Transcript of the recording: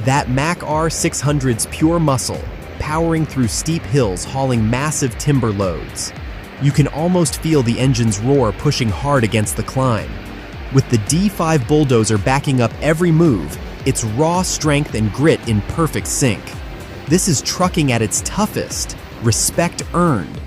That Mack R600's pure muscle, powering through steep hills hauling massive timber loads. You can almost feel the engine's roar pushing hard against the climb. With the D5 bulldozer backing up every move, its raw strength and grit in perfect sync. This is trucking at its toughest, respect earned,